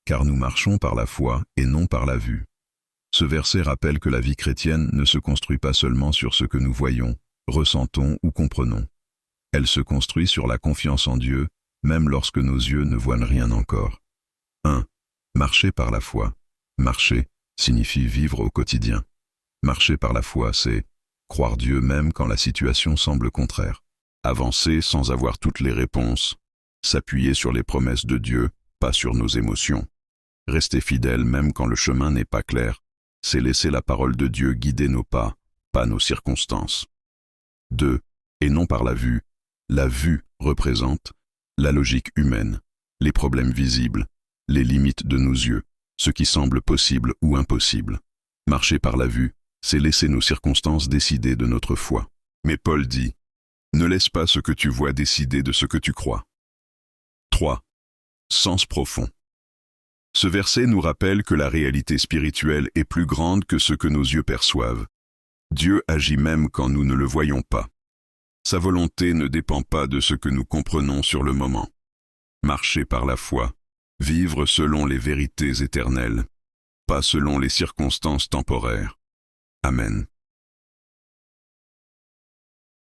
car nous marchons par la foi et non par la vue. Ce verset rappelle que la vie chrétienne ne se construit pas seulement sur ce que nous voyons, ressentons ou comprenons. Elle se construit sur la confiance en Dieu, même lorsque nos yeux ne voient rien encore. 1. Marcher par la foi. Marcher signifie vivre au quotidien. Marcher par la foi, c'est croire Dieu même quand la situation semble contraire. Avancer sans avoir toutes les réponses. S'appuyer sur les promesses de Dieu, pas sur nos émotions. Rester fidèle même quand le chemin n'est pas clair, c'est laisser la parole de Dieu guider nos pas nos circonstances. 2. Et non par la vue. La vue représente la logique humaine, les problèmes visibles, les limites de nos yeux, ce qui semble possible ou impossible. Marcher par la vue, c'est laisser nos circonstances décider de notre foi. Mais Paul dit, « Ne laisse pas ce que tu vois décider de ce que tu crois. » 3. Sens profond. Ce verset nous rappelle que la réalité spirituelle est plus grande que ce que nos yeux perçoivent. Dieu agit même quand nous ne le voyons pas. Sa volonté ne dépend pas de ce que nous comprenons sur le moment. Marcher par la foi, vivre selon les vérités éternelles, pas selon les circonstances temporaires. Amen.